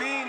3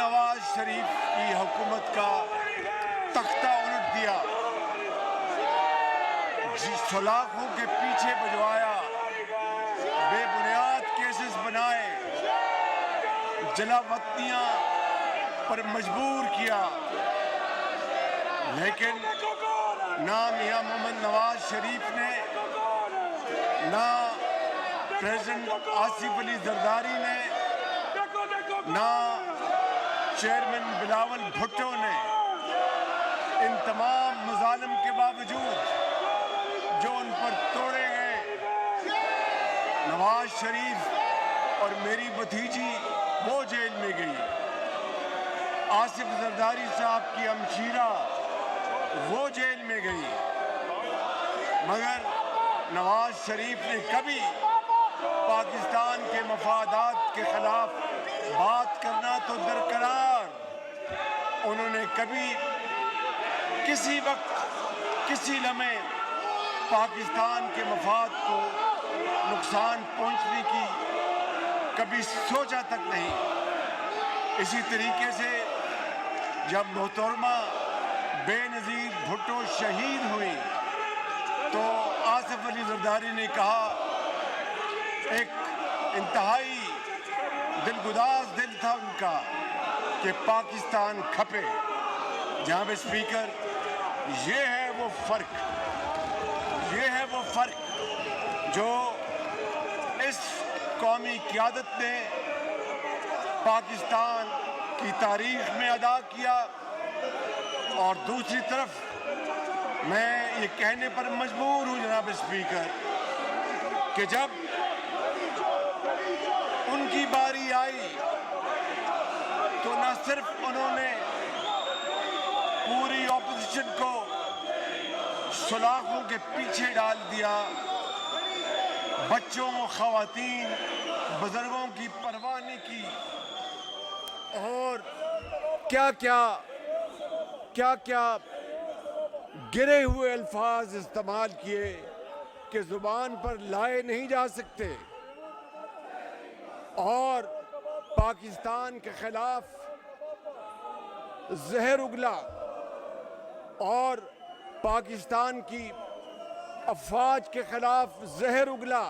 نواز شریف کی حکومت کا تختہ الٹ دیا، سلاخوں کے پیچھے بجوایا، بے بنیاد کیسز بنائے، جلا وطنیاں پر مجبور کیا، لیکن نہ میاں محمد نواز شریف نے، نہ پریزیڈنٹ آصف علی زرداری نے، نہ چیئرمین بلاول بھٹو نے ان تمام مظالم کے باوجود جو ان پر توڑے گئے، نواز شریف اور میری بھتیجی وہ جیل میں گئی، آصف زرداری صاحب کی ہمشیرہ وہ جیل میں گئی، مگر نواز شریف نے کبھی پاکستان کے مفادات کے خلاف بات کرنا تو درکنار، انہوں نے کبھی کسی وقت کسی لمحے پاکستان کے مفاد کو نقصان پہنچنے کی کبھی سوچا تک نہیں۔ اسی طریقے سے جب محترمہ بے نظیر بھٹو شہید ہوئی تو آصف علی زرداری نے کہا، ایک انتہائی دلگداز دل تھا ان کا کہ پاکستان کھپے۔ جناب اسپیکر، یہ ہے وہ فرق، یہ ہے وہ فرق جو اس قومی قیادت نے پاکستان کی تاریخ میں ادا کیا، اور دوسری طرف میں یہ کہنے پر مجبور ہوں جناب اسپیکر کہ جب ان کی باری آئی تو نہ صرف انہوں نے پوری اپوزیشن کو سلاخوں کے پیچھے ڈال دیا، بچوں، خواتین، بزرگوں کی پرواہ نہیں کی، اور کیا کیا گرے ہوئے الفاظ استعمال کیے کہ زبان پر لائے نہیں جا سکتے، اور پاکستان کے خلاف زہر اگلا، اور پاکستان کی افواج کے خلاف زہر اگلا،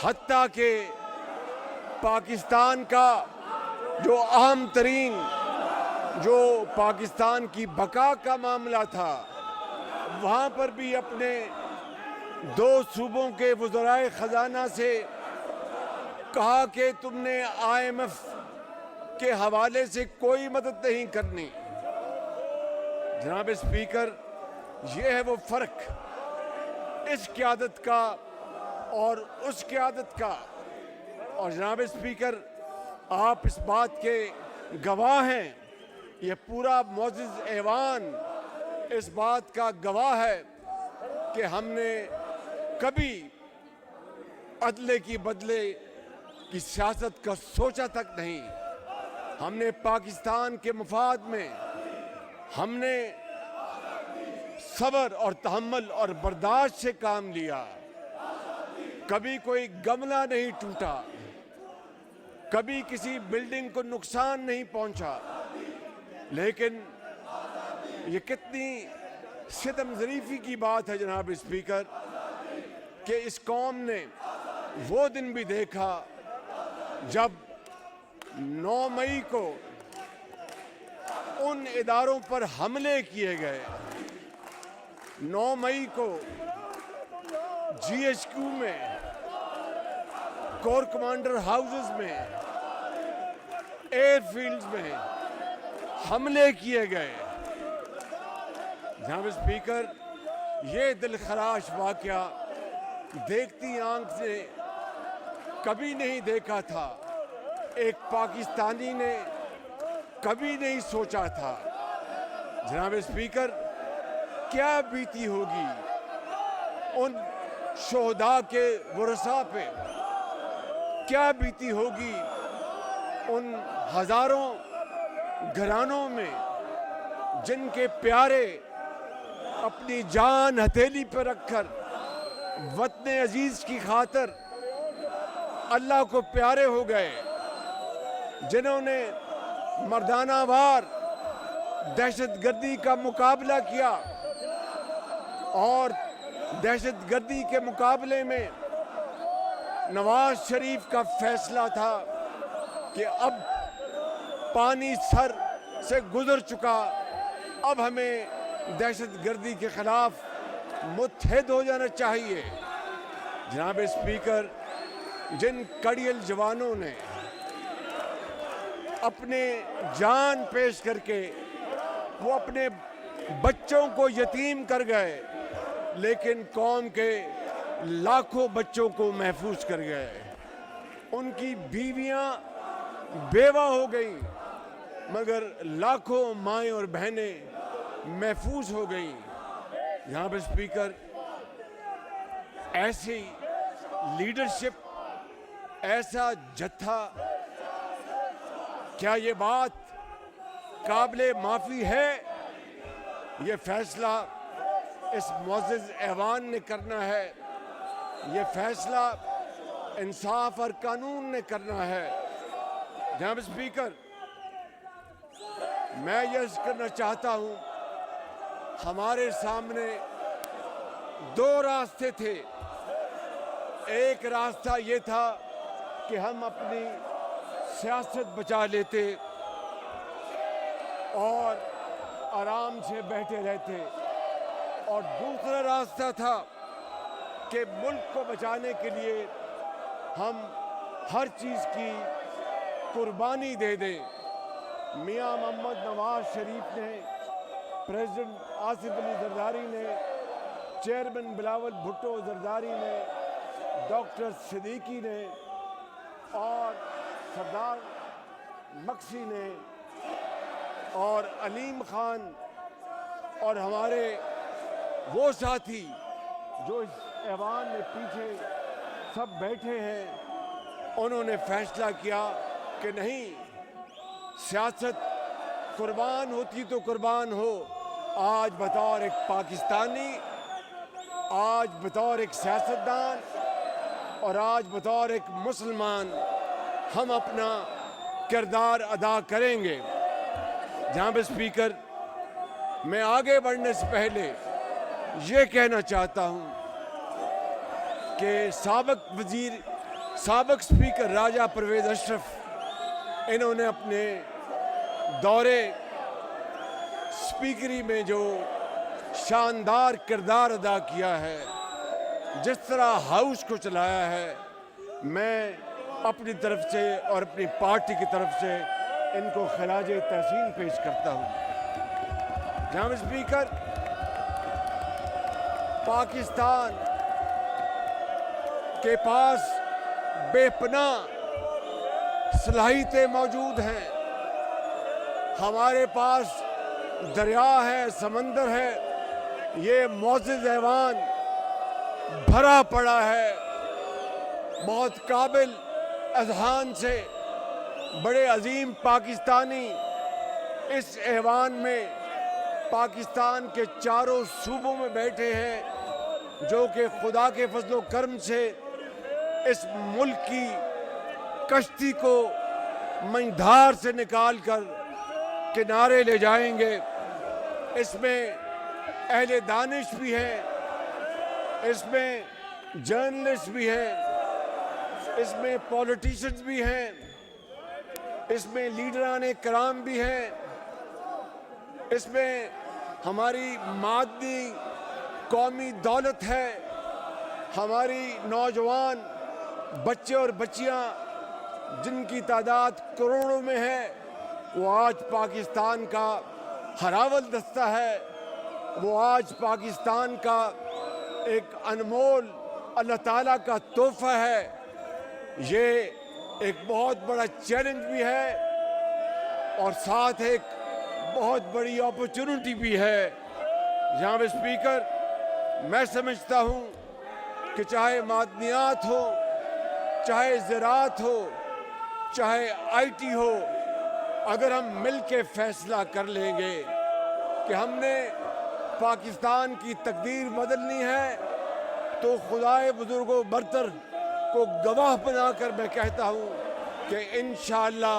حتیٰ کہ پاکستان کا جو اہم ترین جو پاکستان کی بقا کا معاملہ تھا، وہاں پر بھی اپنے دو صوبوں کے وزرائے خزانہ سے کہا کہ تم نے IMF کے حوالے سے کوئی مدد نہیں کرنی۔ جناب اسپیکر، یہ ہے وہ فرق اس قیادت کا اور اس قیادت کا، اور جناب اسپیکر، آپ اس بات کے گواہ ہیں، یہ پورا معزز ایوان اس بات کا گواہ ہے کہ ہم نے کبھی عدلے کی بدلے کی سیاست کا سوچا تک نہیں۔ ہم نے پاکستان کے مفاد میں ہم نے صبر اور تحمل اور برداشت سے کام لیا، کبھی کوئی گملہ نہیں ٹوٹا، کبھی کسی بلڈنگ کو نقصان نہیں پہنچا، لیکن یہ کتنی ستم ظریفی کی بات ہے جناب اسپیکر کہ اس قوم نے وہ دن بھی دیکھا جب 9 مئی کو ان اداروں پر حملے کیے گئے، 9 مئی کو GHQ میں، کور کمانڈر ہاؤسز میں، ایئر فیلڈز میں حملے کیے گئے۔ جناب اسپیکر، یہ دلخراش واقعہ دیکھتی آنکھ سے کبھی نہیں دیکھا تھا، ایک پاکستانی نے کبھی نہیں سوچا تھا۔ جناب اسپیکر، کیا بیتی ہوگی ان شہداء کے ورثاء پہ، کیا بیتی ہوگی ان ہزاروں گھرانوں میں جن کے پیارے اپنی جان ہتھیلی پر رکھ کر وطن عزیز کی خاطر اللہ کو پیارے ہو گئے، جنہوں نے مردانہ وار دہشت گردی کا مقابلہ کیا، اور دہشت گردی کے مقابلے میں نواز شریف کا فیصلہ تھا کہ اب پانی سر سے گزر چکا، اب ہمیں دہشت گردی کے خلاف متحد ہو جانا چاہیے۔ جناب اسپیکر، جن کڑیل جوانوں نے اپنے جان پیش کر کے وہ اپنے بچوں کو یتیم کر گئے، لیکن قوم کے لاکھوں بچوں کو محفوظ کر گئے، ان کی بیویاں بیوہ ہو گئیں، مگر لاکھوں مائیں اور بہنیں محفوظ ہو گئیں۔ یہاں پہ اسپیکر، ایسی لیڈرشپ، ایسا جتھا، کیا یہ بات قابل معافی ہے؟ یہ فیصلہ اس معزز ایوان نے کرنا ہے، یہ فیصلہ انصاف اور قانون نے کرنا ہے۔ جناب اسپیکر، میں یہ عرض کرنا چاہتا ہوں، ہمارے سامنے دو راستے تھے۔ ایک راستہ یہ تھا کہ ہم اپنی سیاست بچا لیتے اور آرام سے بیٹھے رہتے، اور دوسرا راستہ تھا کہ ملک کو بچانے کے لیے ہم ہر چیز کی قربانی دے دیں۔ میاں محمد نواز شریف نے، پریزیڈنٹ آصف علی زرداری نے، چیئرمین بلاول بھٹو زرداری نے، ڈاکٹر صدیقی نے اور سردار مکسی نے اور علیم خان اور ہمارے وہ ساتھی جو اس ایوان میں پیچھے سب بیٹھے ہیں، انہوں نے فیصلہ کیا کہ نہیں، سیاست قربان ہوتی تو قربان ہو۔ آج بطور ایک پاکستانی، آج بطور ایک سیاستدان اور آج بطور ایک مسلمان ہم اپنا کردار ادا کریں گے۔ جناب اسپیکر، میں آگے بڑھنے سے پہلے یہ کہنا چاہتا ہوں کہ سابق اسپیکر راجہ پرویز اشرف، انہوں نے اپنے دورے اسپیکری میں جو شاندار کردار ادا کیا ہے، جس طرح ہاؤس کو چلایا ہے، میں اپنی طرف سے اور اپنی پارٹی کی طرف سے ان کو خراج تحسین پیش کرتا ہوں۔ جناب اسپیکر، پاکستان کے پاس بے پناہ صلاحیتیں موجود ہیں، ہمارے پاس دریا ہے، سمندر ہے، یہ معزز ایوان بھرا پڑا ہے بہت قابل اذہان سے۔ بڑے عظیم پاکستانی اس ایوان میں پاکستان کے چاروں صوبوں میں بیٹھے ہیں، جو کہ خدا کے فضل و کرم سے اس ملک کی کشتی کو منجھدار سے نکال کر کنارے لے جائیں گے۔ اس میں اہل دانش بھی ہیں، اس میں جرنلسٹ بھی ہیں، اس میں پولیٹیشنز بھی ہیں، اس میں لیڈران کرام بھی ہیں، اس میں ہماری مادی قومی دولت ہے، ہماری نوجوان بچے اور بچیاں جن کی تعداد کروڑوں میں ہے، وہ آج پاکستان کا ہراول دستہ ہے، وہ آج پاکستان کا ایک انمول اللہ تعالیٰ کا تحفہ ہے۔ یہ ایک بہت بڑا چیلنج بھی ہے اور ساتھ ایک بہت بڑی اپرچونٹی بھی ہے۔ جناب اسپیکر، میں سمجھتا ہوں کہ چاہے معدنیات ہو، چاہے زراعت ہو، چاہے آئی ٹی ہو، اگر ہم مل کے فیصلہ کر لیں گے کہ ہم نے پاکستان کی تقدیر بدلنی ہے، تو خدائے بزرگ و برتر کو گواہ بنا کر میں کہتا ہوں کہ انشاءاللہ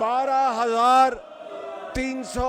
12,300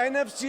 NFC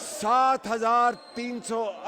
7,300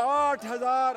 8,000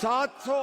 700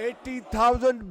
80,000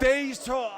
2300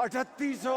3800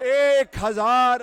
1000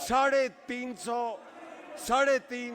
3.5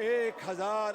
1000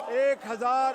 1000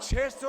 600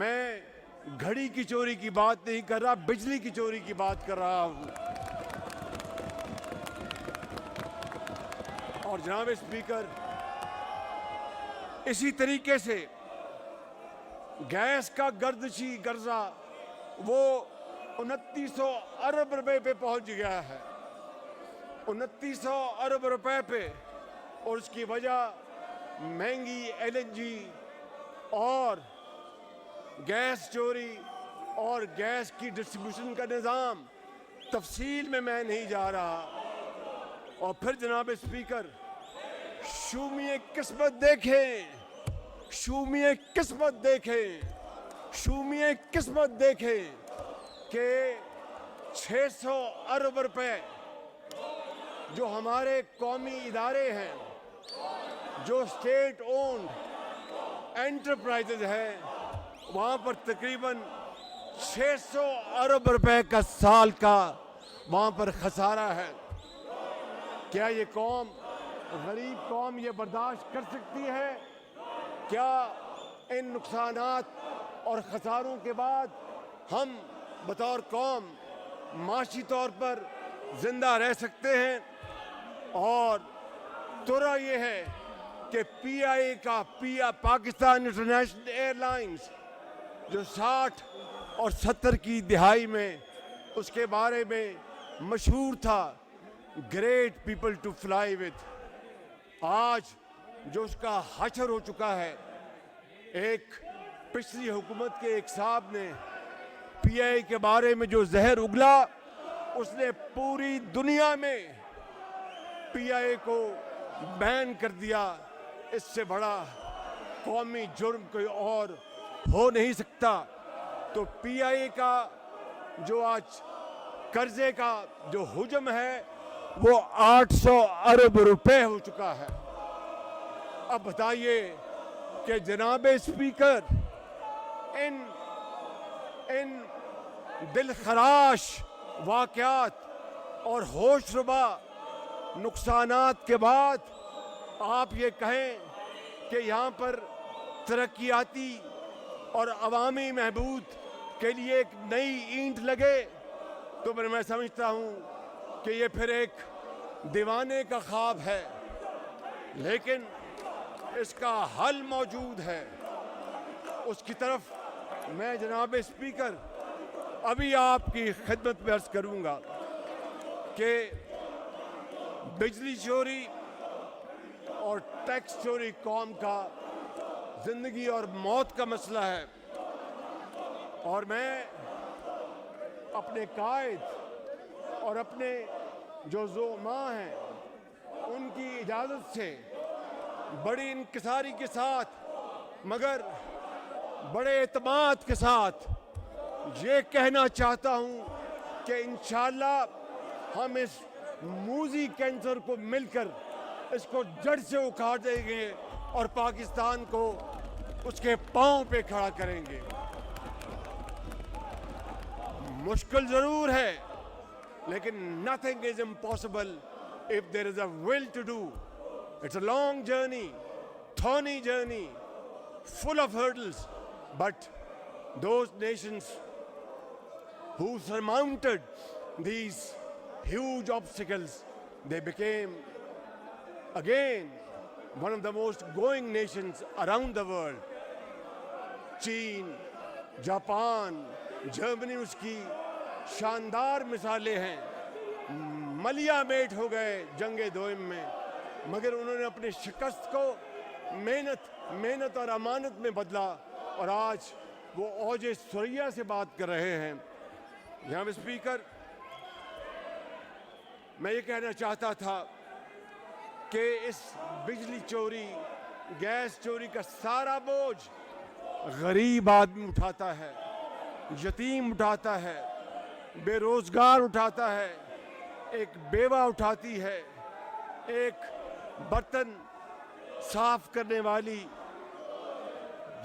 میں گھڑی کی چوری کی بات نہیں کر رہا, بجلی کی چوری کی بات کر رہا ہوں. اور جناب اسپیکر, اسی طریقے سے گیس کا گردشی قرضہ وہ 2900 ارب روپے پہ پہنچ گیا ہے, 2900 ارب روپے پہ. اور اس کی وجہ مہنگی LNG اور گیس چوری اور گیس کی ڈسٹریبیوشن کا نظام, تفصیل میں نہیں جا رہا. اور پھر جناب اسپیکر, شومیِ قسمت دیکھیں, شومیِ قسمت دیکھیں, شومیِ قسمت دیکھیں کہ 600 ارب روپے جو ہمارے قومی ادارے ہیں, جو اسٹیٹ اونڈ انٹرپرائزز ہیں, وہاں پر تقریباً 600 ارب روپے کا سال کا وہاں پر خسارہ ہے. کیا یہ قوم, غریب قوم, یہ برداشت کر سکتی ہے؟ کیا ان نقصانات اور خساروں کے بعد ہم بطور قوم معاشی طور پر زندہ رہ سکتے ہیں؟ اور ترا یہ ہے کہ PIA کا پاکستان انٹرنیشنل ایئر لائنز جو 60 اور 70 کی دہائی میں اس کے بارے میں مشہور تھا, great people to fly with, آج جو اس کا حشر ہو چکا ہے. ایک پچھلی حکومت کے ایک صاحب نے PIA کے بارے میں جو زہر اگلا, اس نے پوری دنیا میں PIA کو بین کر دیا. اس سے بڑا قومی جرم کوئی اور ہو نہیں سکتا. تو PIA کا جو آج قرضے کا جو حجم ہے وہ 800 ارب روپے ہو چکا ہے. اب بتائیے کہ جناب اسپیکر, ان دل خراش واقعات اور ہوش ربا نقصانات کے بعد آپ یہ کہیں کہ یہاں پر ترقیاتی اور عوامی بہبود کے لیے ایک نئی اینٹ لگے, تو میں سمجھتا ہوں کہ یہ پھر ایک دیوانے کا خواب ہے. لیکن اس کا حل موجود ہے. اس کی طرف میں جناب اسپیکر ابھی آپ کی خدمت میں عرض کروں گا کہ بجلی چوری اور ٹیکس چوری قوم کا زندگی اور موت کا مسئلہ ہے. اور میں اپنے قائد اور اپنے جو زعماء ہیں ان کی اجازت سے بڑی انکساری کے ساتھ مگر بڑے اعتماد کے ساتھ یہ کہنا چاہتا ہوں کہ انشاءاللہ ہم اس موذی کینسر کو مل کر اس کو جڑ سے اکھاڑ دیں گے اور پاکستان کو اس کے پاؤں پہ کھڑا کریں گے. مشکل ضرور ہے لیکن nothing is impossible if there is a will to do. It's a long journey, thorny journey, full of hurdles, but those nations who surmounted these huge obstacles, they became again one of the most growing nations around the world. چین, Japan, Germany اس کی شاندار مثالیں ہیں. ملیا meat ہو گئے جنگ دوئم میں مگر انہوں نے اپنی شکست کو محنت اور امانت میں بدلا اور آج وہ اوج ثریا سے بات کر رہے ہیں. جناب اسپیکر, میں یہ کہنا چاہتا تھا کہ اس بجلی چوری, گیس چوری کا سارا بوجھ غریب آدمی اٹھاتا ہے, یتیم اٹھاتا ہے, بے روزگار اٹھاتا ہے, ایک بیوہ اٹھاتی ہے, ایک برتن صاف کرنے والی,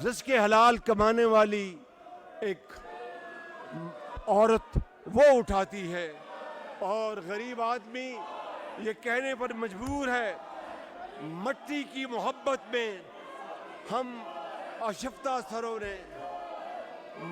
رزق حلال کمانے والی ایک عورت وہ اٹھاتی ہے. اور غریب آدمی یہ کہنے پر مجبور ہے مٹی کی محبت میں ہم آشفتہ سروں نے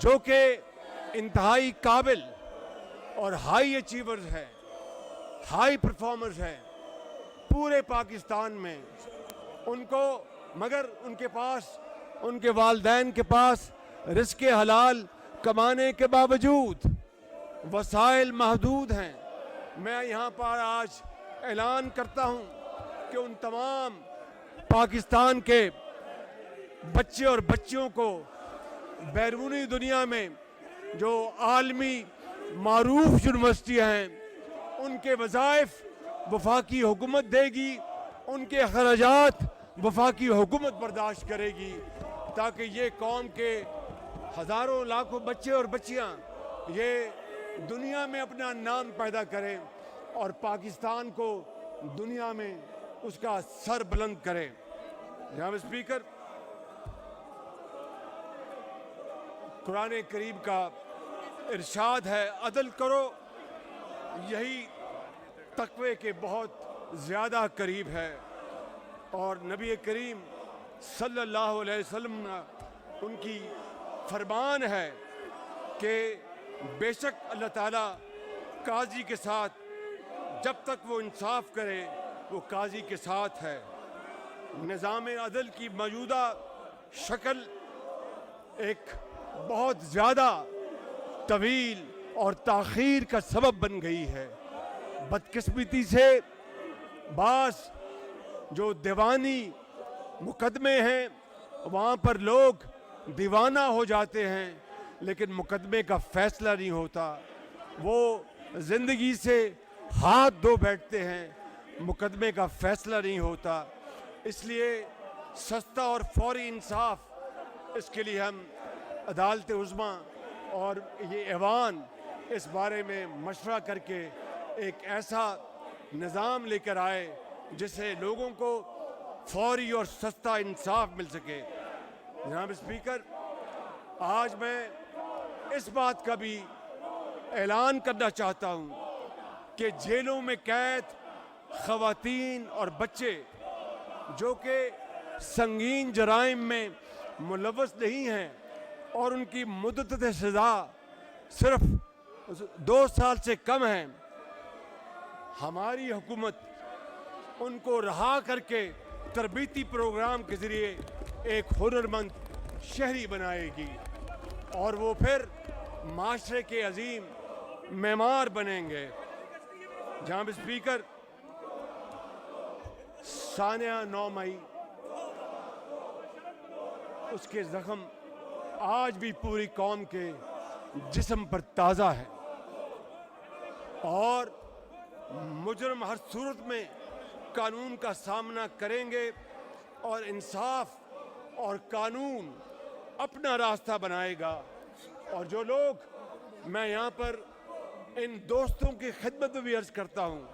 جو کہ انتہائی قابل اور ہائی اچیورز ہیں، ہائی پرفارمرز ہیں پورے پاکستان میں، ان کو مگر ان کے پاس، ان کے والدین کے پاس رزق حلال کمانے کے باوجود وسائل محدود ہیں۔ میں یہاں پر آج اعلان کرتا ہوں کہ ان تمام پاکستان کے بچے اور بچیوں کو بیرونی دنیا میں جو عالمی معروف یونیورسٹیاں ہیں ان کے وظائف وفاقی حکومت دے گی، ان کے اخراجات وفاقی حکومت برداشت کرے گی، تاکہ یہ قوم کے ہزاروں لاکھوں بچے اور بچیاں یہ دنیا میں اپنا نام پیدا کریں اور پاکستان کو دنیا میں اس کا سر بلند کریں۔ جناب اسپیکر، قرآن کریم کا ارشاد ہے عدل کرو، یہی تقوی کے بہت زیادہ قریب ہے، اور نبی کریم صلی اللہ علیہ وسلم ان کی فرمان ہے کہ بے شک اللہ تعالیٰ قاضی کے ساتھ جب تک وہ انصاف کرے وہ قاضی کے ساتھ ہے۔ نظام عدل کی موجودہ شکل ایک بہت زیادہ طویل اور تاخیر کا سبب بن گئی ہے۔ بدقسمتی سے بعض جو دیوانی مقدمے ہیں وہاں پر لوگ دیوانہ ہو جاتے ہیں، لیکن مقدمے کا فیصلہ نہیں ہوتا، وہ زندگی سے ہاتھ دھو بیٹھتے ہیں، مقدمے کا فیصلہ نہیں ہوتا۔ اس لیے سستا اور فوری انصاف، اس کے لیے ہم عدالت عظمیٰ اور یہ ایوان اس بارے میں مشورہ کر کے ایک ایسا نظام لے کر آئے جس سے لوگوں کو فوری اور سستا انصاف مل سکے۔ جناب اسپیکر، آج میں اس بات کا بھی اعلان کرنا چاہتا ہوں کہ جیلوں میں قید خواتین اور بچے جو کہ سنگین جرائم میں ملوث نہیں ہیں اور ان کی مدت سزا صرف 2 سال سے کم ہے، ہماری حکومت ان کو رہا کر کے تربیتی پروگرام کے ذریعے ایک ہنرمند شہری بنائے گی، اور وہ پھر معاشرے کے عظیم معمار بنیں گے۔ جناب اسپیکر، سانحہ 9 مئی اس کے زخم آج بھی پوری قوم کے جسم پر تازہ ہے، اور مجرم ہر صورت میں قانون کا سامنا کریں گے، اور انصاف اور قانون اپنا راستہ بنائے گا۔ اور جو لوگ، میں یہاں پر ان دوستوں کی خدمت میں بھی عرض کرتا ہوں،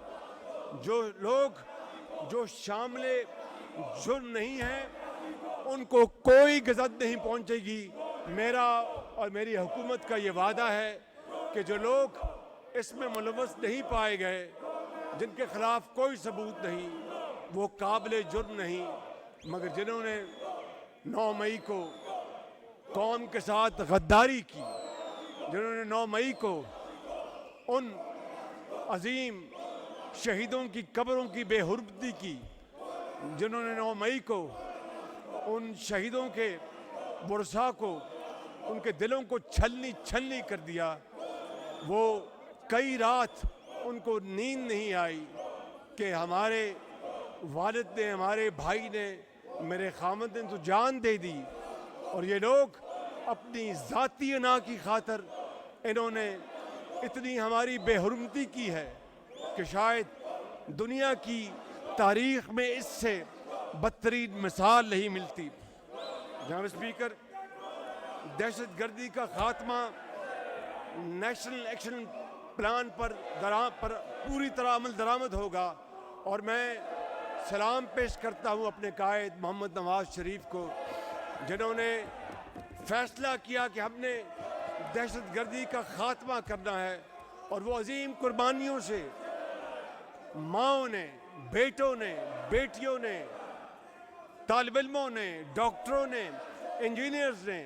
جو لوگ جو شامل جرم نہیں ہیں ان کو کوئی غزت نہیں پہنچے گی۔ میرا اور میری حکومت کا یہ وعدہ ہے کہ جو لوگ اس میں ملوث نہیں پائے گئے، جن کے خلاف کوئی ثبوت نہیں، وہ قابل جرم نہیں، مگر جنہوں نے 9 مئی کو قوم کے ساتھ غداری کی، جنہوں نے 9 مئی کو ان عظیم شہیدوں کی قبروں کی بے حرمتی کی، جنہوں نے 9 مئی کو ان شہیدوں کے ورثاء کو، ان کے دلوں کو چھلنی کر دیا، وہ کئی رات ان کو نیند نہیں آئی کہ ہمارے والد نے، ہمارے بھائی نے، میرے خامد نے تو جان دے دی، اور یہ لوگ اپنی ذاتی انا کی خاطر انہوں نے اتنی ہماری بے حرمتی کی ہے کہ شاید دنیا کی تاریخ میں اس سے بدترین مثال نہیں ملتی۔ جناب اسپیکر، دہشت گردی کا خاتمہ نیشنل ایکشن پلان پر پوری طرح عمل درآمد ہوگا، اور میں سلام پیش کرتا ہوں اپنے قائد محمد نواز شریف کو، جنہوں نے فیصلہ کیا کہ ہم نے دہشت گردی کا خاتمہ کرنا ہے، اور وہ عظیم قربانیوں سے ماؤں نے، بیٹوں نے، بیٹیوں نے، طالب علموں نے، ڈاکٹروں نے، انجینئرز نے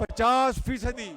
50%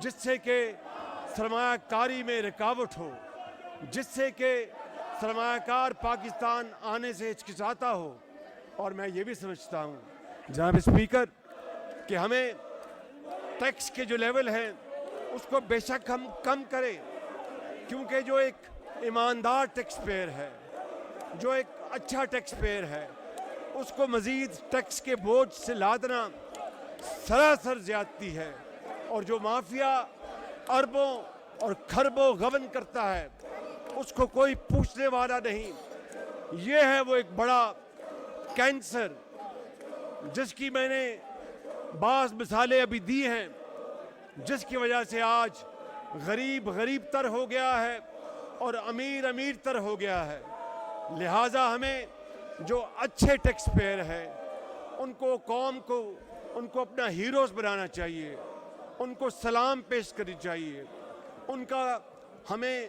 جس سے کہ سرمایہ کاری میں رکاوٹ ہو، جس سے کہ سرمایہ کار پاکستان آنے سے ہچکچاتا ہو. اور میں یہ بھی سمجھتا ہوں جناب اسپیکر کہ ہمیں ٹیکس کے جو لیول ہیں اس کو بے شک ہم کم کریں، کیونکہ جو ایک ایماندار ٹیکس پیئر ہے، جو ایک اچھا ٹیکس پیئر ہے، اس کو مزید ٹیکس کے بوجھ سے لادنا سراسر زیادتی ہے. اور جو مافیا اربوں اور کھربوں غبن کرتا ہے اس کو کوئی پوچھنے والا نہیں. یہ ہے وہ ایک بڑا کینسر جس کی میں نے بعض مثالیں ابھی دی ہیں، جس کی وجہ سے آج غریب غریب تر ہو گیا ہے اور امیر امیر تر ہو گیا ہے. لہٰذا ہمیں جو اچھے ٹیکس پیئر ہیں ان کو قوم کو ان کو اپنا ہیروز بنانا چاہیے، ان کو سلام پیش کرنی چاہیے، ان کا ہمیں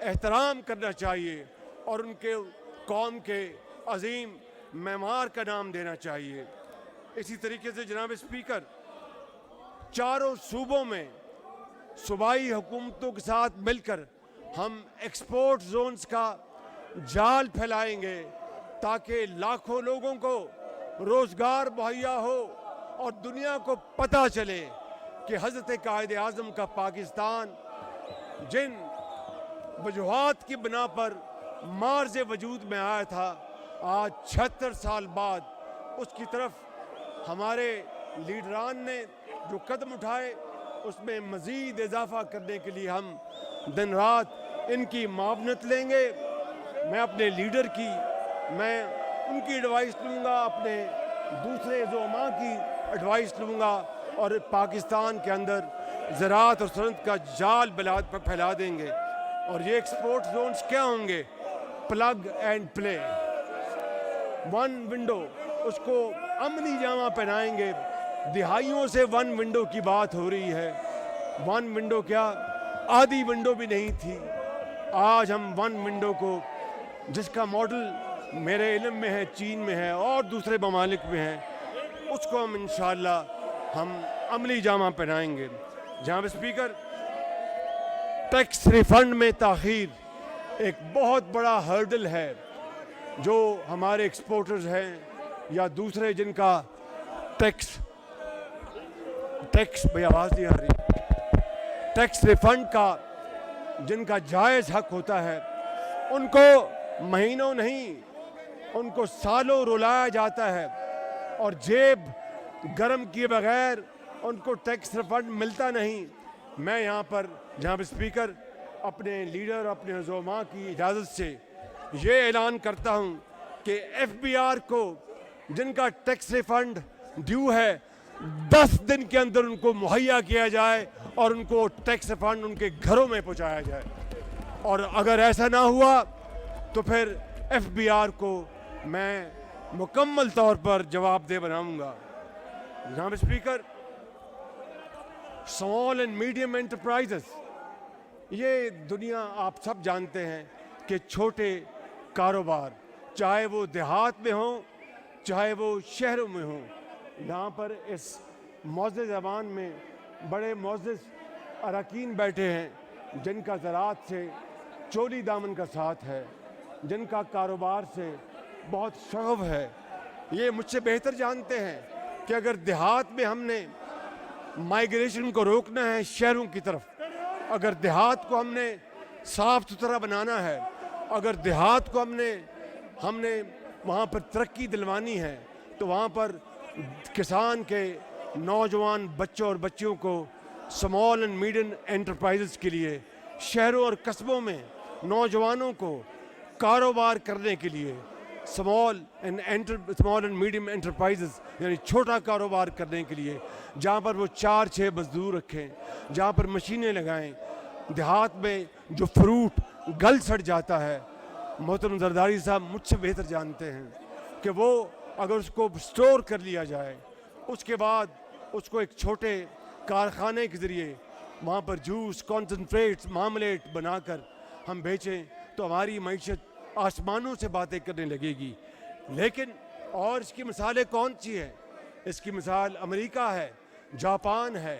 احترام کرنا چاہیے اور ان کے قوم کے عظیم معمار کا نام دینا چاہیے. اسی طریقے سے جناب اسپیکر چاروں صوبوں میں صوبائی حکومتوں کے ساتھ مل کر ہم ایکسپورٹ زونز کا جال پھیلائیں گے تاکہ لاکھوں لوگوں کو روزگار مہیا ہو اور دنیا کو پتہ چلے کہ حضرت قائد اعظم کا پاکستان جن وجوہات کی بنا پر مارز وجود میں آیا تھا، آج 76 سال بعد اس کی طرف ہمارے لیڈران نے جو قدم اٹھائے اس میں مزید اضافہ کرنے کے لیے ہم دن رات ان کی معاونت لیں گے. میں اپنے لیڈر کی میں ان کی ایڈوائس لوں گا، اپنے دوسرے زعماء کی ایڈوائس لوں گا اور پاکستان کے اندر زراعت اور صنعت کا جال بلاد پر پھیلا دیں گے. اور یہ ایکسپورٹ زونز کیا ہوں گے؟ Plug and play, one window, اس کو امنی جامہ پہنائیں گے. دہائیوں سے ون ونڈو کی بات ہو رہی ہے، ون ونڈو کیا آدھی ونڈو بھی نہیں تھی. آج ہم ون ونڈو کو، جس کا ماڈل میرے علم میں ہے، چین میں ہے اور دوسرے ممالک میں ہے، اس کو ہم انشاءاللہ ہم عملی جامہ پہنائیں گے. جناب اسپیکر، ٹیکس ریفنڈ میں تاخیر ایک بہت بڑا ہرڈل ہے جو ہمارے ایکسپورٹرز ہیں یا دوسرے جن کا ٹیکس بھئی آواز نہیں آ رہی، ٹیکس ریفنڈ کا جن کا جائز حق ہوتا ہے ان کو مہینوں نہیں، ان کو سالوں رلایا جاتا ہے اور جیب گرم کیے بغیر ان کو ٹیکس ریفنڈ ملتا نہیں. میں یہاں پر جناب اسپیکر اپنے لیڈر، اپنے زعماء کی اجازت سے یہ اعلان کرتا ہوں کہ ایف بی آر کو جن کا ٹیکس ریفنڈ ڈیو ہے 10 دن کے اندر ان کو مہیا کیا جائے اور ان کو ٹیکس ریفنڈ ان کے گھروں میں پہنچایا جائے. اور اگر ایسا نہ ہوا تو پھر ایف بی آر کو میں مکمل طور پر جواب دہ بناؤں گا. جناب speaker, small and medium enterprises, یہ دنیا آپ سب جانتے ہیں کہ چھوٹے کاروبار، چاہے وہ دیہات میں ہوں چاہے وہ شہروں میں ہوں، یہاں پر اس معزز زبان میں بڑے معزز اراکین بیٹھے ہیں جن کا زراعت سے چولی دامن کا ساتھ ہے، جن کا کاروبار سے بہت شغف ہے. یہ مجھ سے بہتر جانتے ہیں کہ اگر دیہات میں ہم نے مائیگریشن کو روکنا ہے شہروں کی طرف، اگر دیہات کو ہم نے صاف ستھرا بنانا ہے، اگر دیہات کو ہم نے وہاں پر ترقی دلوانی ہے، تو وہاں پر کسان کے نوجوان بچوں اور بچیوں کو اسمال اینڈ میڈیم انٹرپرائزز کے لیے شہروں اور قصبوں میں نوجوانوں کو کاروبار کرنے کے لیے اسمال اینڈ میڈیم انٹرپرائزز یعنی چھوٹا کاروبار کرنے کے لیے جہاں پر وہ 4-6 مزدور رکھیں، جہاں پر مشینیں لگائیں. دیہات میں جو فروٹ گل سڑ جاتا ہے، محترم زرداری صاحب مجھ سے بہتر جانتے ہیں کہ وہ اگر اس کو سٹور کر لیا جائے، اس کے بعد اس کو ایک چھوٹے کارخانے کے ذریعے وہاں پر جوس، کانسنٹریٹس، مارملیٹ بنا کر ہم بیچیں تو ہماری معیشت آسمانوں سے باتیں کرنے لگے گی. لیکن اور اس کی مثالیں کون سی ہیں؟ اس کی مثال امریکہ ہے، جاپان ہے،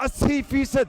80%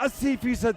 80%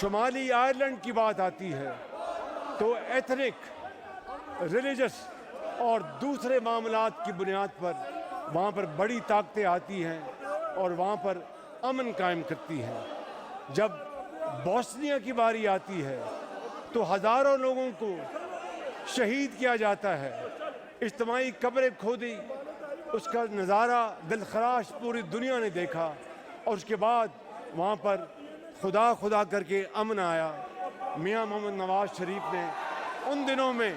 شمالی آئرلینڈ کی بات آتی ہے تو ایتھنک، ریلیجس اور دوسرے معاملات کی بنیاد پر وہاں پر بڑی طاقتیں آتی ہیں اور وہاں پر امن قائم کرتی ہیں۔ جب بوسنیا کی باری آتی ہے تو ہزاروں لوگوں کو شہید کیا جاتا ہے، اجتماعی قبریں کھودی، اس کا نظارہ دلخراش پوری دنیا نے دیکھا، اور اس کے بعد وہاں پر خدا خدا کر کے امن آیا۔ میاں محمد نواز شریف نے ان دنوں میں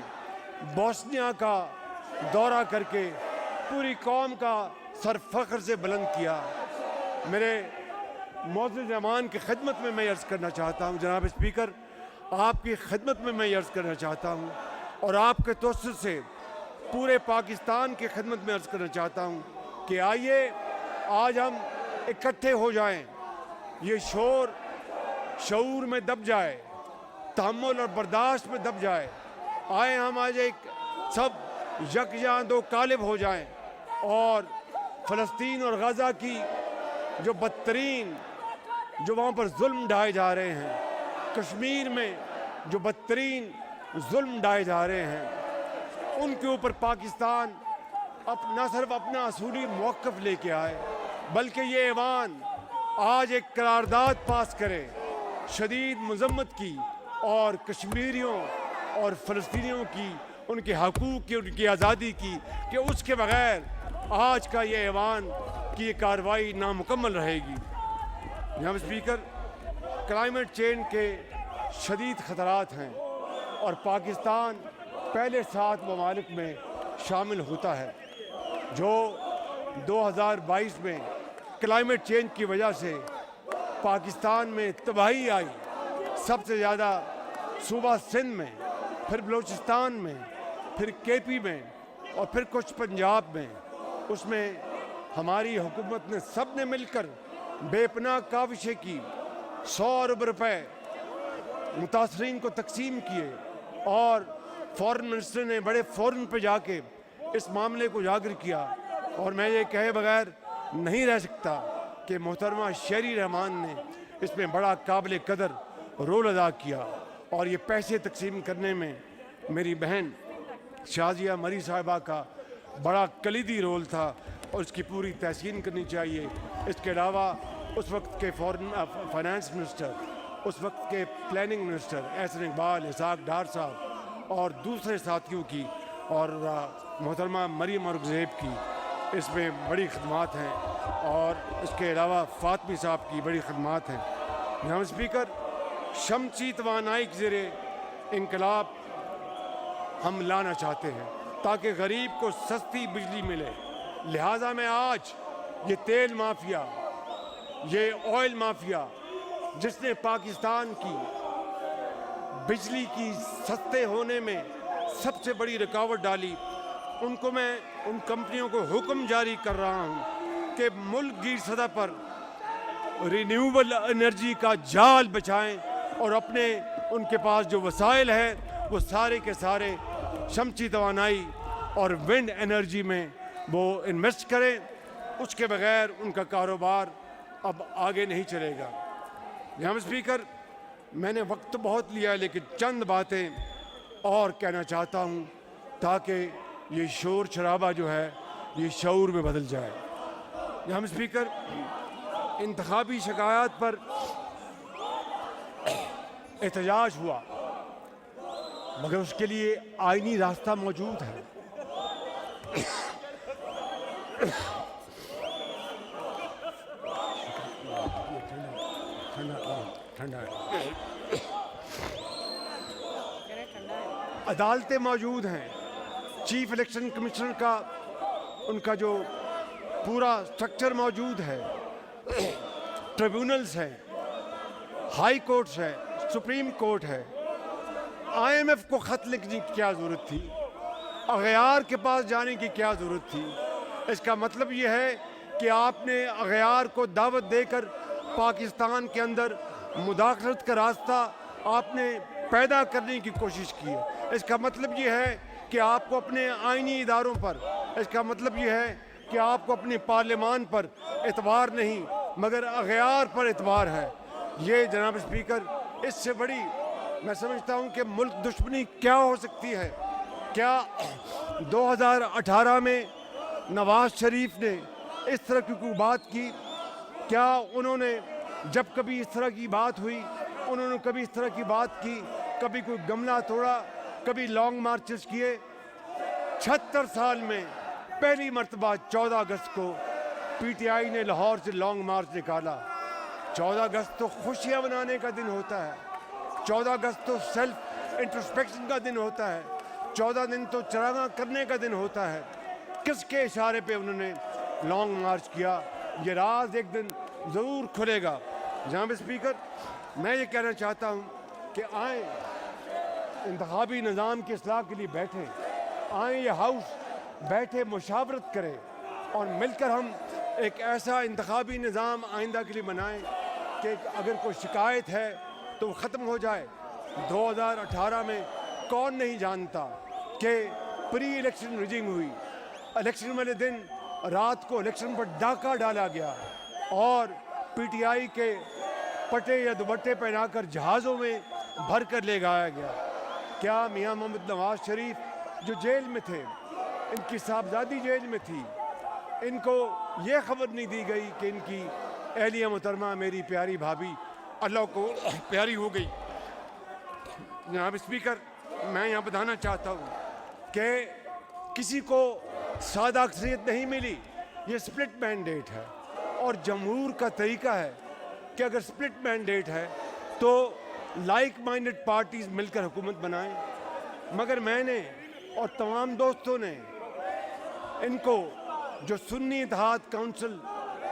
بوسنیا کا دورہ کر کے پوری قوم کا سر فخر سے بلند کیا۔ میرے معزز مہمان کی خدمت میں عرض کرنا چاہتا ہوں، جناب اسپیکر، آپ کی خدمت میں عرض کرنا چاہتا ہوں اور آپ کے توسط سے پورے پاکستان کی خدمت میں عرض کرنا چاہتا ہوں کہ آئیے آج ہم اکٹھے ہو جائیں، یہ شعور میں دب جائے، تحمل اور برداشت میں دب جائے۔ آئے ہم آج ایک سب یکجاں دو قالب ہو جائیں اور فلسطین اور غزہ کی جو بدترین جو وہاں پر ظلم ڈھائے جا رہے ہیں، کشمیر میں جو بدترین ظلم ڈھائے جا رہے ہیں، ان کے اوپر پاکستان نہ صرف اپنا اصولی موقف لے کے آئے بلکہ یہ ایوان آج ایک قرارداد پاس کرے شدید مذمت کی اور کشمیریوں اور فلسطینیوں کی، ان کے حقوق کی، ان کی آزادی کی، کہ اس کے بغیر آج کا یہ ایوان کی یہ کارروائی نامکمل رہے گی۔ جناب اسپیکر، کلائمیٹ چینج کے شدید خطرات ہیں اور پاکستان پہلے 7 ممالک میں شامل ہوتا ہے جو 2022 میں کلائمیٹ چینج کی وجہ سے پاکستان میں تباہی آئی۔ سب سے زیادہ صوبہ سندھ میں، پھر بلوچستان میں، پھر KP میں اور پھر کچھ پنجاب میں، اس میں ہماری حکومت نے سب نے مل کر بے پناہ کاوشیں کی، 100 ارب روپے متاثرین کو تقسیم کیے اور فورن منسٹر نے بڑے فورن پہ جا کے اس معاملے کو اجاگر کیا۔ اور میں یہ کہے بغیر نہیں رہ سکتا کہ محترمہ شیری رحمان نے اس میں بڑا قابل قدر رول ادا کیا، اور یہ پیسے تقسیم کرنے میں میری بہن شازیہ مری صاحبہ کا بڑا کلیدی رول تھا اور اس کی پوری تحسین کرنی چاہیے۔ اس کے علاوہ اس وقت کے فائنانس منسٹر، اس وقت کے پلاننگ منسٹر احسن اقبال، اسحاق ڈار صاحب اور دوسرے ساتھیوں کی، اور محترمہ مریم اورنگزیب کی اس میں بڑی خدمات ہیں، اور اس کے علاوہ فاطمی صاحب کی بڑی خدمات ہیں۔ جناب اسپیکر، شمسی توانائی کے زیر انقلاب ہم لانا چاہتے ہیں تاکہ غریب کو سستی بجلی ملے، لہٰذا میں آج یہ تیل مافیا، یہ آئل مافیا جس نے پاکستان کی بجلی کی سستے ہونے میں سب سے بڑی رکاوٹ ڈالی، ان کو میں ان کمپنیوں کو حکم جاری کر رہا ہوں کہ ملک گیر سطح پر رینیوبل انرجی کا جال بچائیں اور اپنے ان کے پاس جو وسائل ہیں وہ سارے کے سارے شمسی توانائی اور ونڈ انرجی میں وہ انویسٹ کریں۔ اس کے بغیر ان کا کاروبار اب آگے نہیں چلے گا۔ جناب اسپیکر، میں نے وقت تو بہت لیا ہے لیکن چند باتیں اور کہنا چاہتا ہوں تاکہ یہ شور شرابہ جو ہے یہ شعور میں بدل جائے۔ جناب اسپیکر، انتخابی شکایات پر احتجاج ہوا مگر اس کے لیے آئینی راستہ موجود ہے۔ عدالتیں موجود ہیں، چیف الیکشن کمشنر کا ان کا جو پورا سٹرکچر موجود ہے، ٹریبیونلز ہیں، ہائی کورٹس ہے، سپریم کورٹ ہے۔ IMF کو خط لکھنے کی کیا ضرورت تھی؟ اغیار کے پاس جانے کی کیا ضرورت تھی؟ اس کا مطلب یہ ہے کہ آپ نے اغیار کو دعوت دے کر پاکستان کے اندر مداخلت کا راستہ آپ نے پیدا کرنے کی کوشش کی ہے۔ اس کا مطلب یہ ہے کہ آپ کو اپنے آئینی اداروں پر، اس کا مطلب یہ ہے کہ آپ کو اپنے پارلیمان پر اعتبار نہیں مگر اغیار پر اعتبار ہے۔ یہ جناب اسپیکر اس سے بڑی میں سمجھتا ہوں کہ ملک دشمنی کیا ہو سکتی ہے؟ کیا 2018 میں نواز شریف نے اس طرح کی کوئی بات کی؟ کیا انہوں نے جب کبھی اس طرح کی بات ہوئی انہوں نے کبھی اس طرح کی بات کی؟ کبھی کوئی گملہ توڑا؟ کبھی لانگ مارچز کیے؟ 76 سال میں پہلی مرتبہ 14 اگست کو پی ٹی آئی نے لاہور سے لانگ مارچ نکالا۔ 14 اگست تو خوشیاں منانے کا دن ہوتا ہے، 14 اگست تو سیلف انٹروسپیکشن کا دن ہوتا ہے، 14 دن تو چراغاں کرنے کا دن ہوتا ہے۔ کس کے اشارے پہ انہوں نے لانگ مارچ کیا؟ یہ راز ایک دن ضرور کھلے گا۔ جناب اسپیکر، میں یہ کہنا چاہتا ہوں کہ آئیں انتخابی نظام کی اصلاح کے لیے بیٹھیں، آئیں یہ ہاؤس بیٹھے مشاورت کریں اور مل کر ہم ایک ایسا انتخابی نظام آئندہ کے لیے بنائیں کہ اگر کوئی شکایت ہے تو وہ ختم ہو جائے۔ 2018 میں کون نہیں جانتا کہ پری الیکشن ریجنگ ہوئی، الیکشن والے دن رات کو الیکشن پر ڈاکہ ڈالا گیا اور پی ٹی آئی کے پٹے یا دوپٹے پہنا کر جہازوں میں بھر کر لے جایا گیا۔ کیا میاں محمد نواز شریف جو جیل میں تھے، ان کی صاحبزادی جیل میں تھی، ان کو یہ خبر نہیں دی گئی کہ ان کی اہلیہ محترمہ میری پیاری بھابھی اللہ کو پیاری ہو گئی؟ جناب اسپیکر، میں یہاں بتانا چاہتا ہوں کہ کسی کو سادہ اکثریت نہیں ملی، یہ سپلٹ مینڈیٹ ہے اور جمہور کا طریقہ ہے کہ اگر سپلٹ مینڈیٹ ہے تو لائک مائنڈڈ پارٹیز مل کر حکومت بنائیں۔ مگر میں نے اور تمام دوستوں نے ان کو جو سنی اتحاد کونسل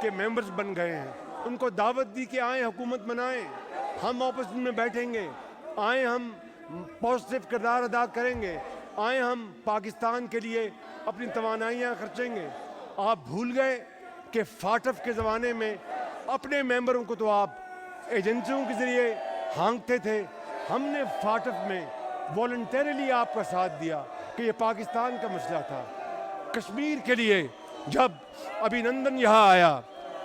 کے ممبرز بن گئے ہیں ان کو دعوت دی کہ آئیں حکومت بنائیں، ہم اپوزیشن میں بیٹھیں گے، آئیں ہم پازیٹیو کردار ادا کریں گے، آئیں ہم پاکستان کے لیے اپنی توانائیاں خرچیں گے۔ آپ بھول گئے کہ فاٹف کے زمانے میں اپنے ممبروں کو تو آپ ایجنسیوں کے ذریعے ہانکتے تھے، ہم نے فاٹف میں والنٹیرلی آپ کا ساتھ دیا کہ یہ پاکستان کا مسئلہ تھا۔ کشمیر کے لیے جب ابھی نندن یہاں آیا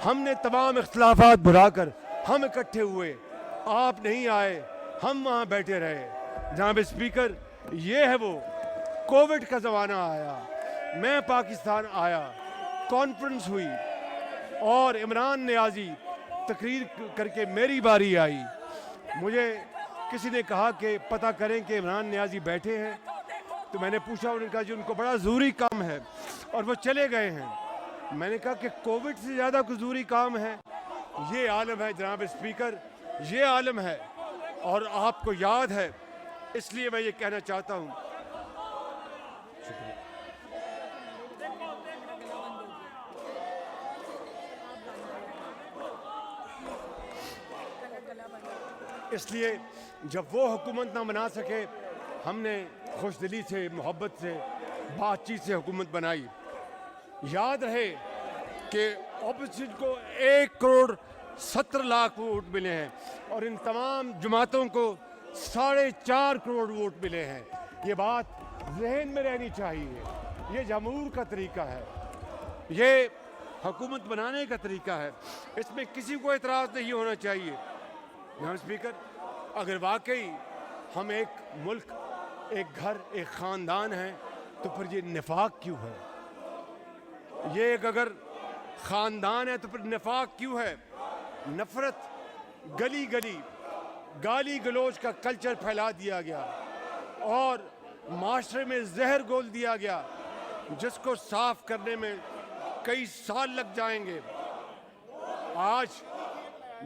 ہم نے تمام اختلافات بھلا کر ہم اکٹھے ہوئے، آپ نہیں آئے، ہم وہاں بیٹھے رہے۔ جناب اسپیکر، یہ ہے وہ کووڈ کا زمانہ آیا، میں پاکستان آیا، کانفرنس ہوئی اور عمران نیازی تقریر کر کے میری باری آئی۔ مجھے کسی نے کہا کہ پتہ کریں کہ عمران نیازی بیٹھے ہیں، تو میں نے پوچھا، انہوں نے کہا جی ان کو بڑا ضروری کام ہے اور وہ چلے گئے ہیں۔ میں نے کہا کہ کووڈ سے زیادہ کوئی ضروری کام ہے؟ یہ عالم ہے جناب اسپیکر، یہ عالم ہے اور آپ کو یاد ہے، اس لیے میں یہ کہنا چاہتا ہوں۔ اس لیے جب وہ حکومت نہ بنا سکے ہم نے خوش دلی سے، محبت سے، بات چیت سے حکومت بنائی۔ یاد رہے کہ اپوزیشن کو 1.17 کروڑ ووٹ ملے ہیں اور ان تمام جماعتوں کو 4.5 کروڑ ووٹ ملے ہیں۔ یہ بات ذہن میں رہنی چاہیے۔ یہ جمہور کا طریقہ ہے، یہ حکومت بنانے کا طریقہ ہے، اس میں کسی کو اعتراض نہیں ہونا چاہیے۔ جناب اسپیکر، اگر واقعی ہم ایک ملک، ایک گھر، ایک خاندان ہیں تو پھر یہ نفاق کیوں ہے؟ یہ ایک اگر خاندان ہے تو پھر نفاق کیوں ہے؟ نفرت، گلی گلی گالی گلوچ کا کلچر پھیلا دیا گیا اور معاشرے میں زہر گھول دیا گیا جس کو صاف کرنے میں کئی سال لگ جائیں گے۔ آج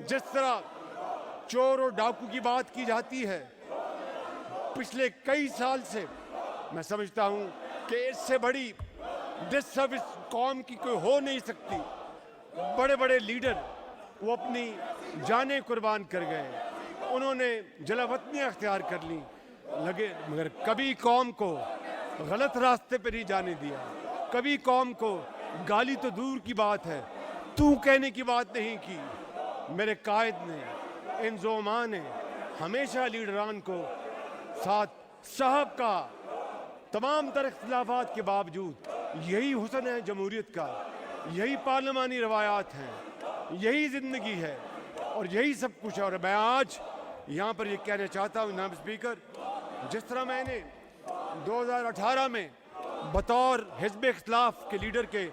جس طرح چور اور ڈاکو کی بات کی جاتی ہے، پچھلے کئی سال سے میں سمجھتا ہوں کہ اس سے بڑی ڈس سروس قوم کی کوئی ہو نہیں سکتی۔ بڑے بڑے لیڈر وہ اپنی جانیں قربان کر گئے، انہوں نے جلا وطنیاں اختیار کر لیں لگے، مگر کبھی قوم کو غلط راستے پہ نہیں جانے دیا، کبھی قوم کو گالی تو دور کی بات ہے، تو کہنے کی بات نہیں کی۔ میرے قائد نے، ان زعماء نے ہمیشہ لیڈران کو ساتھ صاحب کا، تمام تر اختلافات کے باوجود یہی حسن ہے جمہوریت کا، یہی پارلیمانی روایات ہیں، یہی زندگی ہے۔ اور یہی سب کچھ ہے. اور میں آج یہاں پر یہ کہنا چاہتا ہوں جناب اسپیکر, جس طرح میں نے 2018 میں بطور حزب اختلاف کے لیڈر کے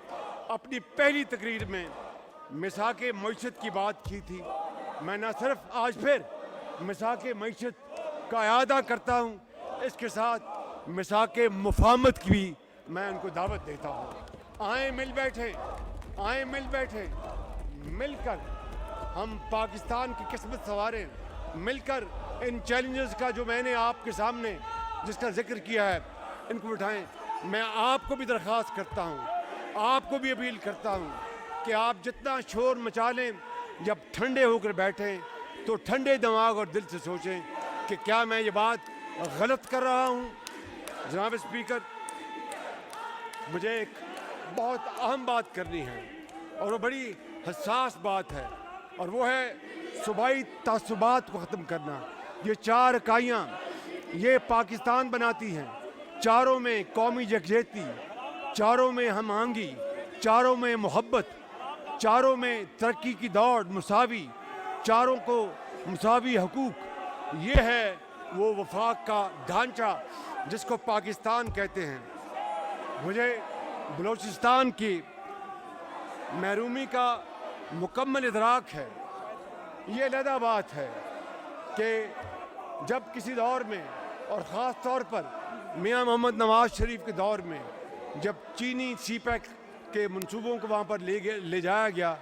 اپنی پہلی تقریر میں مساق معیشت کی بات کی تھی, میں نہ صرف آج پھر مساق معیشت کا اعادہ کرتا ہوں, اس کے ساتھ مساق مفاہمت کی بھی میں ان کو دعوت دیتا ہوں. آئیں مل بیٹھیں, مل کر ہم پاکستان کی قسمت سنواریں, مل کر ان چیلنجز کا جو میں نے آپ کے سامنے جس کا ذکر کیا ہے ان کو اٹھائیں. میں آپ کو بھی درخواست کرتا ہوں, آپ کو بھی اپیل کرتا ہوں کہ آپ جتنا شور مچا لیں, جب ٹھنڈے ہو کر بیٹھیں تو ٹھنڈے دماغ اور دل سے سوچیں کہ کیا میں یہ بات غلط کر رہا ہوں. جناب اسپیکر, مجھے ایک بہت اہم بات کرنی ہے اور وہ بڑی حساس بات ہے, اور وہ ہے صوبائی تعصبات کو ختم کرنا. یہ 4 اکائیاں یہ پاکستان بناتی ہیں, چاروں میں قومی یکجہتی, چاروں میں ہم آہنگی, چاروں میں محبت, چاروں میں ترقی کی دوڑ مساوی, چاروں کو مساوی حقوق. یہ ہے وہ وفاق کا ڈھانچہ جس کو پاکستان کہتے ہیں. مجھے بلوچستان کی محرومی کا مکمل ادراک ہے. یہ علیحدہ بات ہے کہ جب کسی دور میں, اور خاص طور پر میاں محمد نواز شریف کے دور میں, جب چینی سی پیک کے منصوبوں کو وہاں پر لے جایا گیا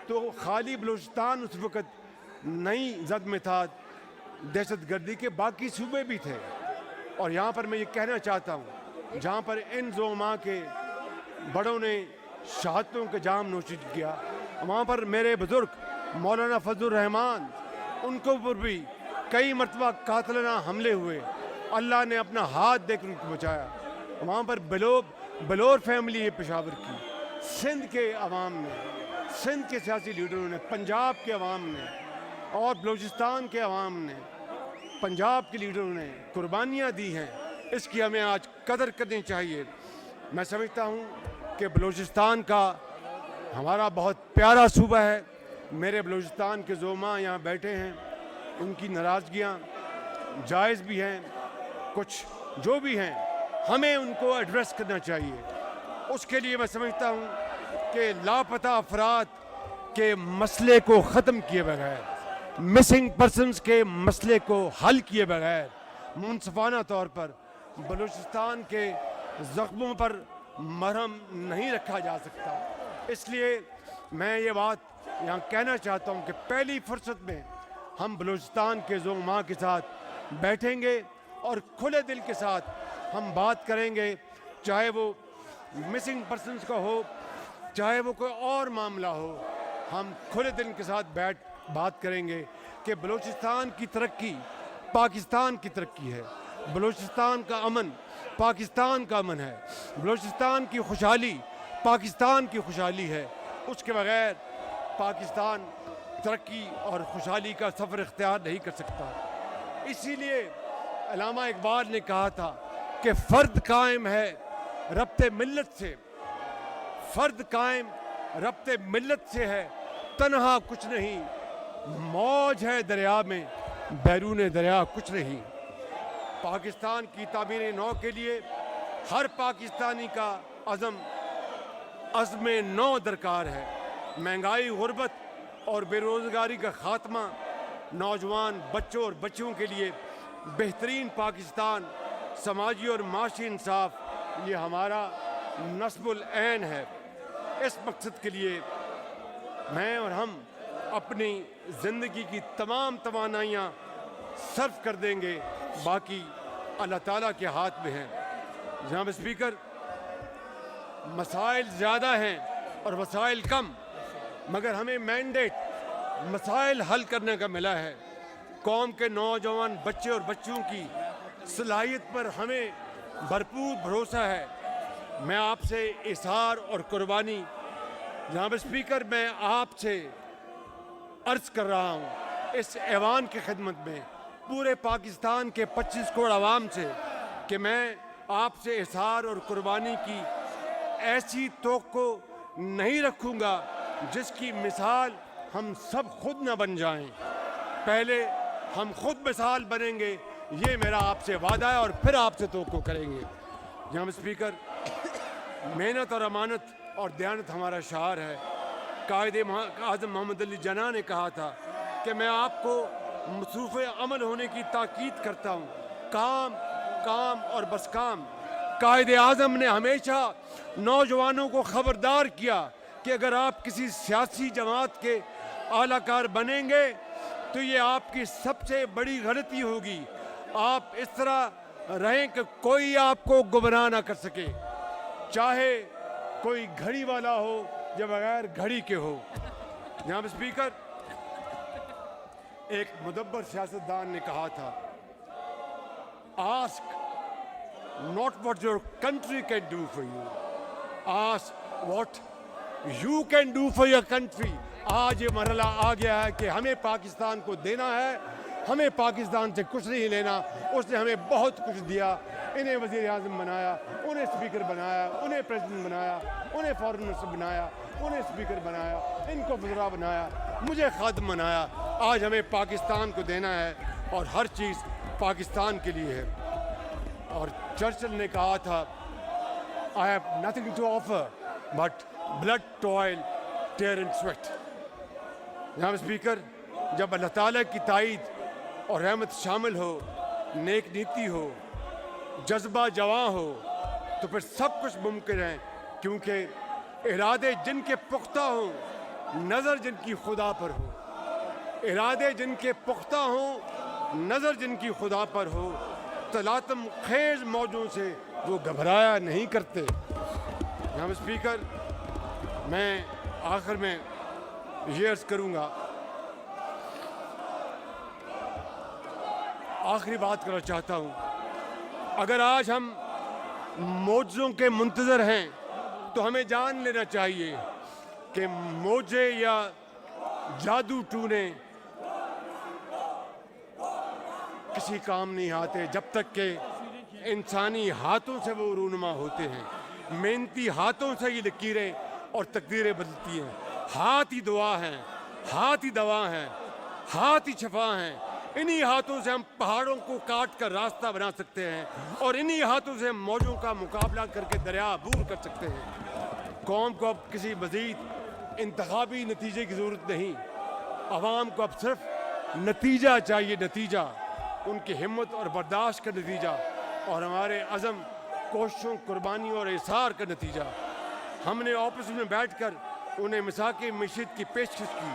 تو خالی بلوچستان اس وقت نہیں زد میں تھا دہشت گردی کے, باقی صوبے بھی تھے. اور یہاں پر میں یہ کہنا چاہتا ہوں, جہاں پر ان زعماء کے بڑوں نے شہادتوں کا جام نوشید کیا, وہاں پر میرے بزرگ مولانا فضل الرحمان, ان کو پر بھی کئی مرتبہ قاتلانہ حملے ہوئے, اللہ نے اپنا ہاتھ دے کر ان کو بچایا. وہاں پر بلور فیملی ہے پشاور کی, سندھ کے عوام نے, سندھ کے سیاسی لیڈروں نے, پنجاب کے عوام نے اور بلوچستان کے عوام نے, پنجاب کے لیڈروں نے قربانیاں دی ہیں. اس کی ہمیں آج قدر کرنی چاہیے. میں سمجھتا ہوں کہ بلوچستان کا ہمارا بہت پیارا صوبہ ہے. میرے بلوچستان کے زعماء یہاں بیٹھے ہیں, ان کی ناراضگیاں جائز بھی ہیں, کچھ جو بھی ہیں ہمیں ان کو ایڈریس کرنا چاہیے. اس کے لیے میں سمجھتا ہوں کہ لاپتہ افراد کے مسئلے کو ختم کیے بغیر, مسنگ پرسنز کے مسئلے کو حل کیے بغیر منصفانہ طور پر بلوچستان کے زخموں پر مرہم نہیں رکھا جا سکتا. اس لیے میں یہ بات یہاں کہنا چاہتا ہوں کہ پہلی فرصت میں ہم بلوچستان کے زعماء کے ساتھ بیٹھیں گے اور کھلے دل کے ساتھ ہم بات کریں گے, چاہے وہ مسنگ پرسنز کا ہو, چاہے وہ کوئی اور معاملہ ہو. ہم کھلے دل کے ساتھ بیٹھ بات کریں گے کہ بلوچستان کی ترقی پاکستان کی ترقی ہے, بلوچستان کا امن پاکستان کا امن ہے, بلوچستان کی خوشحالی پاکستان کی خوشحالی ہے. اس کے بغیر پاکستان ترقی اور خوشحالی کا سفر اختیار نہیں کر سکتا. اسی لیے علامہ اقبال نے کہا تھا کہ فرد قائم ہے ربط ملت سے, فرد قائم ربط ملت سے ہے, تنہا کچھ نہیں, موج ہے دریا میں بیرون دریا کچھ نہیں. پاکستان کی تعمیر نو کے لیے ہر پاکستانی کا عزم نو درکار ہے. مہنگائی, غربت اور بے روزگاری کا خاتمہ, نوجوان بچوں اور بچیوں کے لیے بہترین پاکستان, سماجی اور معاشی انصاف, یہ ہمارا نصب العین ہے. اس مقصد کے لیے میں اور ہم اپنی زندگی کی تمام توانائیاں صرف کر دیں گے, باقی اللہ تعالیٰ کے ہاتھ میں ہیں. جناب اسپیکر, مسائل زیادہ ہیں اور وسائل کم, مگر ہمیں مینڈیٹ مسائل حل کرنے کا ملا ہے. قوم کے نوجوان بچے اور بچیوں کی صلاحیت پر ہمیں بھرپور بھروسہ ہے. میں آپ سے اظہار اور قربانی, جناب اسپیکر, میں آپ سے عرض کر رہا ہوں اس ایوان کی خدمت میں پورے پاکستان کے 25 کروڑ عوام سے کہ میں آپ سے اظہار اور قربانی کی ایسی توقع نہیں رکھوں گا جس کی مثال ہم سب خود نہ بن جائیں. پہلے ہم خود مثال بنیں گے, یہ میرا آپ سے وعدہ ہے, اور پھر آپ سے توقع کریں گے. جناب اسپیکر, محنت اور امانت اور دیانت ہمارا شعار ہے. قائد اعظم محمد علی جناح نے کہا تھا کہ میں آپ کو مصروف عمل ہونے کی تاکید کرتا ہوں, کام کام اور بس کام. قائد اعظم نے ہمیشہ نوجوانوں کو خبردار کیا کہ اگر آپ کسی سیاسی جماعت کے اعلیٰ کار بنیں گے تو یہ آپ کی سب سے بڑی غلطی ہوگی. آپ اس طرح رہیں کہ کوئی آپ کو گمراہ نہ کر سکے, چاہے کوئی گھڑی والا ہو یا بغیر گھڑی کے ہو. جناب اسپیکر, ایک مدبر سیاستدان نے کہا تھا, ask not what your country can do for you, ask what you can do for your country. آج یہ مرحلہ آ گیا ہے کہ ہمیں پاکستان کو دینا ہے, ہمیں پاکستان سے کچھ نہیں لینا. اس نے ہمیں بہت کچھ دیا, انہیں وزیر اعظم بنایا, انہیں اسپیکر بنایا, انہیں پریزیڈنٹ بنایا, انہیں فارن منسٹر بنایا, انہیں اسپیکر بنایا, ان کو وزراء بنایا, مجھے خادم بنایا. آج ہمیں پاکستان کو دینا ہے اور ہر چیز پاکستان کے لیے ہے. اور چرچل نے کہا تھا, I have nothing to offer but blood, toil, tear and sweat. جناب اسپیکر, جب اللہ تعالیٰ کی تائید اور رحمت شامل ہو, نیک نیتی ہو, جذبہ جواں ہو, تو پھر سب کچھ ممکن ہے. کیونکہ ارادے جن کے پختہ ہوں, نظر جن کی خدا پر ہو. ارادے جن کے پختہ ہوں, نظر جن کی خدا پر ہو, تلاطم خیز موجوں سے وہ گھبرایا نہیں کرتے. جناب اسپیکر, میں آخر میں یہ عرض کروں گا, آخری بات کرنا چاہتا ہوں, اگر آج ہم معجزوں کے منتظر ہیں تو ہمیں جان لینا چاہیے کہ معجزے یا جادو ٹونے کسی کام نہیں آتے جب تک کہ انسانی ہاتھوں سے وہ رونما ہوتے ہیں. محنتی ہاتھوں سے یہ لکیریں اور تقدیریں بدلتی ہیں. ہاتھ ہی دعا ہیں, ہاتھ ہی دوا ہیں, ہاتھ ہی شفا ہیں. انہی ہاتھوں سے ہم پہاڑوں کو کاٹ کر راستہ بنا سکتے ہیں, اور انہی ہاتھوں سے ہم موجوں کا مقابلہ کر کے دریا عبور کر سکتے ہیں. قوم کو اب کسی مزید انتخابی نتیجے کی ضرورت نہیں. عوام کو اب صرف نتیجہ چاہیے, نتیجہ, ان کی ہمت اور برداشت کا نتیجہ, اور ہمارے عزم, کوششوں, قربانیوں اور احسار کا نتیجہ. ہم نے آپس میں بیٹھ کر انہیں مساق معیشت کی پیشکش کی,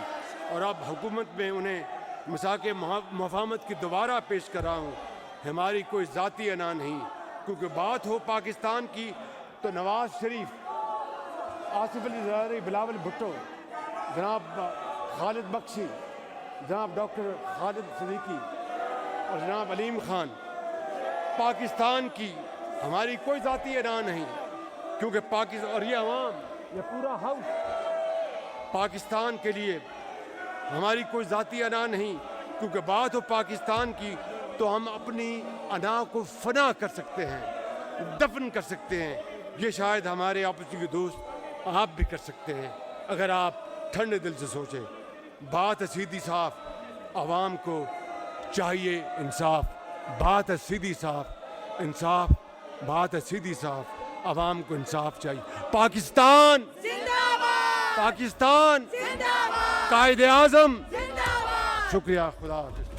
اور اب حکومت میں انہیں مساق مفاہمت کی دوبارہ پیش کر رہا ہوں. ہماری کوئی ذاتی انا نہیں, کیونکہ بات ہو پاکستان کی تو نواز شریف, آصف علی زرداری, بلاول بھٹو, جناب خالد بخشی, جناب ڈاکٹر خالد صدیقی اور جناب علیم خان. پاکستان کی ہماری کوئی ذاتی انا نہیں, کیونکہ پاکستان اور یہ عوام, یہ پورا ہاؤس پاکستان کے لیے. ہماری کوئی ذاتی انا نہیں, کیونکہ بات ہو پاکستان کی تو ہم اپنی انا کو فنا کر سکتے ہیں, دفن کر سکتے ہیں. یہ شاید ہمارے آپسی کے دوست آپ بھی کر سکتے ہیں, اگر آپ ٹھنڈے دل سے سوچیں. بات ہے سیدھی صاف, عوام کو چاہیے انصاف. بات ہے سیدھی صاف, انصاف. بات ہے سیدھی صاف, عوام کو انصاف چاہیے. پاکستان زندہ باد, پاکستان زندہ باد, قائد اعظم. زندہ باد. شکریہ, خدا حافظ.